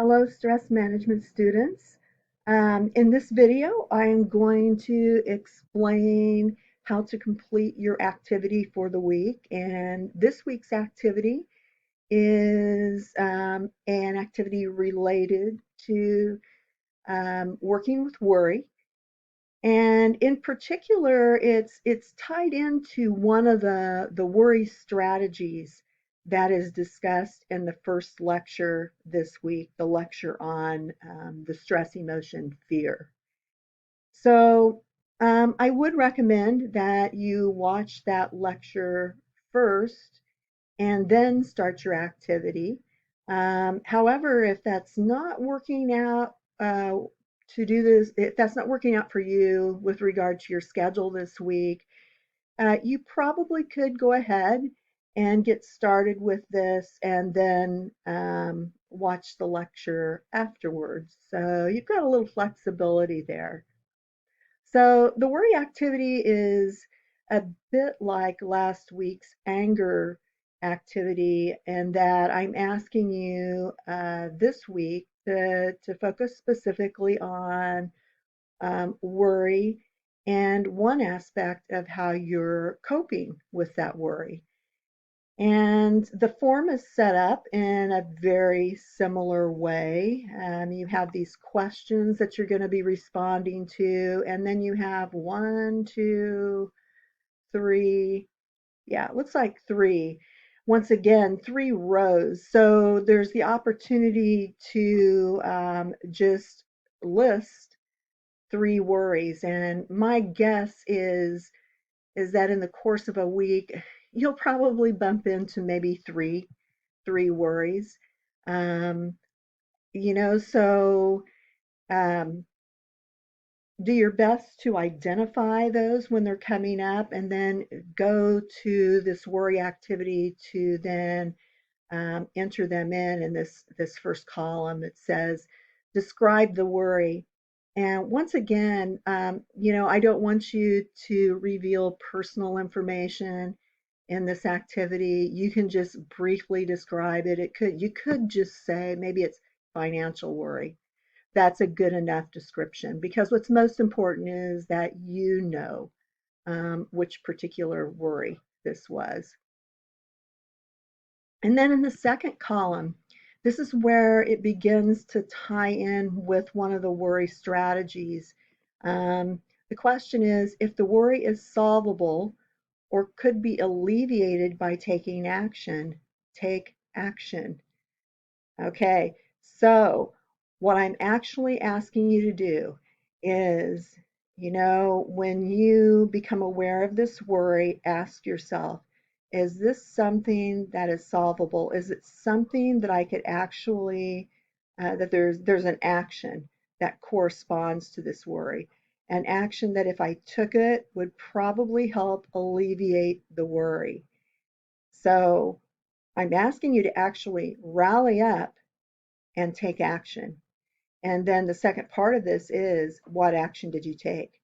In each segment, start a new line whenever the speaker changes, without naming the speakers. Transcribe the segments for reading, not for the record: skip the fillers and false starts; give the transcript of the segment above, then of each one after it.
Hello, stress management students. In this video, I am going to explain how to complete your activity for the week. And this week's activity is an activity related to working with worry. And in particular, it's tied into one of the worry strategies that is discussed in the first lecture this week, the lecture on the stress emotion fear. So I would recommend that you watch that lecture first and then start your activity. However, if that's not working out to do this, if that's not working out for you with regard to your schedule this week, you probably could go ahead and get started with this and then watch the lecture afterwards. So you've got a little flexibility there. So the worry activity is a bit like last week's anger activity, in that I'm asking you this week to focus specifically on worry and one aspect of how you're coping with that worry. And the form is set up in a very similar way. You have these questions that you're going to be responding to, and then you have one, two, three. Yeah, it looks like three. Once again, three rows. So there's the opportunity to just list three worries. And my guess is that in the course of a week, you'll probably bump into maybe three worries. Um, so um, do your best to identify those when they're coming up, and then go to this worry activity to then enter them in this first column. It says describe the worry. And once again, I don't want you to reveal personal information in this activity. You can just briefly describe it. You could just say maybe it's financial worry. That's a good enough description, because what's most important is that you know which particular worry this was. And then in the second column, this is where it begins to tie in with one of the worry strategies. The question is, if the worry is solvable or could be alleviated by taking action, take action. Okay, so what I'm actually asking you to do is, when you become aware of this worry, ask yourself, is this something that is solvable? Is it something that I could actually, that there's an action that corresponds to this worry? An action that if I took it would probably help alleviate the worry. So I'm asking you to actually rally up and take action. And then the second part of this is, what action did you take?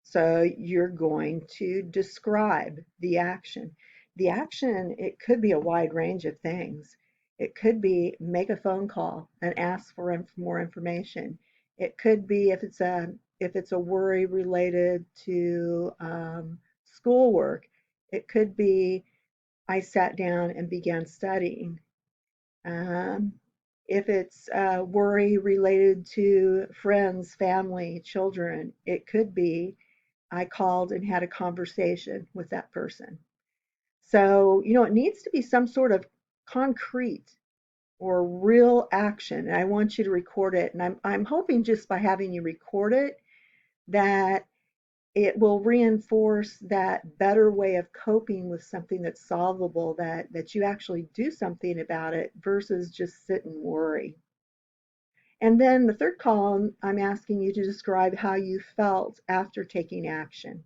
So you're going to describe the action. The action, it could be a wide range of things. It could be make a phone call and ask for more information. It could be, if it's a worry related to schoolwork, it could be I sat down and began studying. Um, if it's worry related to friends, family, children, it could be I called and had a conversation with that person. So, it needs to be some sort of concrete or real action. And I want you to record it. And I'm hoping just by having you record it, that it will reinforce that better way of coping with something that's solvable, that you actually do something about it versus just sit and worry. And then the third column, I'm asking you to describe how you felt after taking action.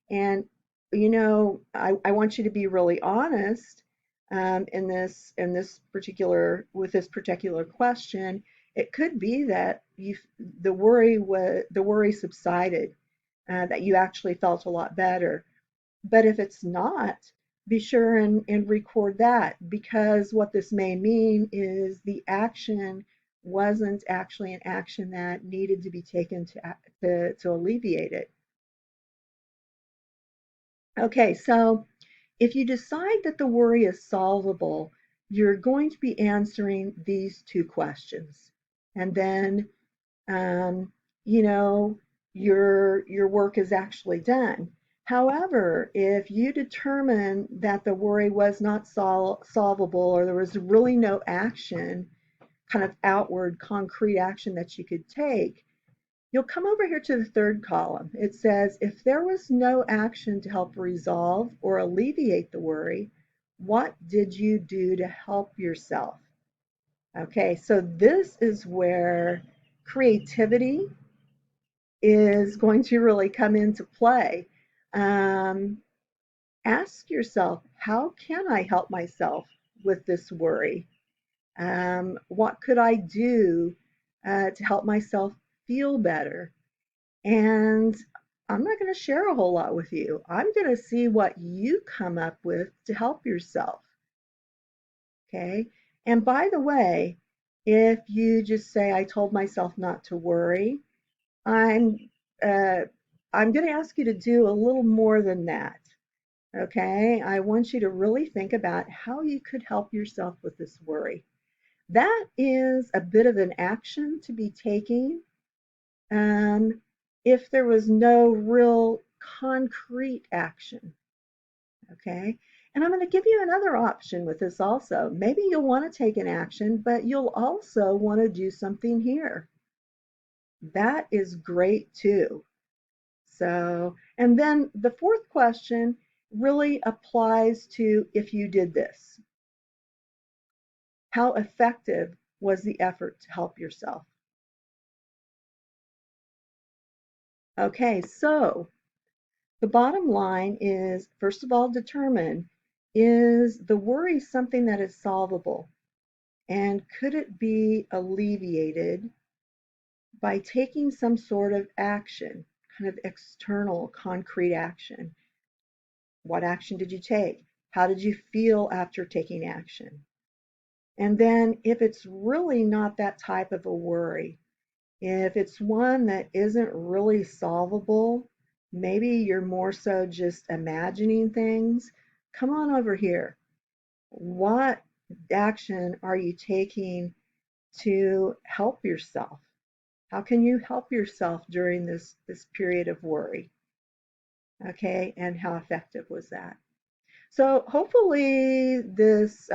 And I want you to be really honest with this particular question. It could be that the worry subsided, that you actually felt a lot better. But if it's not, be sure and record that, because what this may mean is the action wasn't actually an action that needed to be taken to alleviate it. Okay, so if you decide that the worry is solvable, you're going to be answering these two questions. And then, um, you know, your work is actually done. However, if you determine that the worry was not solvable or there was really no action, kind of outward concrete action that you could take, you'll come over here to the third column. It says, if there was no action to help resolve or alleviate the worry, what did you do to help yourself? Okay, so this is where creativity is going to really come into play. Um, Ask yourself, how can I help myself with this worry? What could I do to help myself feel better? And I'm not going to share a whole lot with you. I'm going to see what you come up with to help yourself. Okay. And by the way, if you just say, I told myself not to worry, I'm, uh, I'm going to ask you to do a little more than that. Okay. I want you to really think about how you could help yourself with this worry. That is a bit of an action to be taking if there was no real concrete action. Okay. And I'm going to give you another option with this also. Maybe you'll want to take an action, but you'll also want to do something here. That is great too. So, and then the fourth question really applies to if you did this. How effective was the effort to help yourself? Okay, so the bottom line is, first of all, determine, is the worry something that is solvable? And could it be alleviated by taking some sort of action, kind of external, concrete action? What action did you take? How did you feel after taking action? And then if it's really not that type of a worry, if it's one that isn't really solvable, maybe you're more so just imagining things, come on over here. What action are you taking to help yourself? How can you help yourself during this period of worry? Okay, and how effective was that? So hopefully this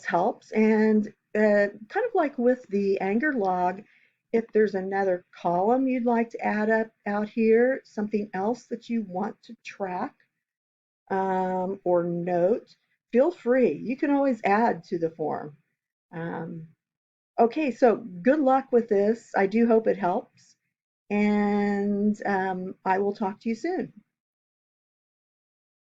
helps. And kind of like with the anger log, if there's another column you'd like to add up out here, something else that you want to track or note, feel free. You can always add to the form. Um, okay, so good luck with this. I do hope it helps. And I will talk to you soon.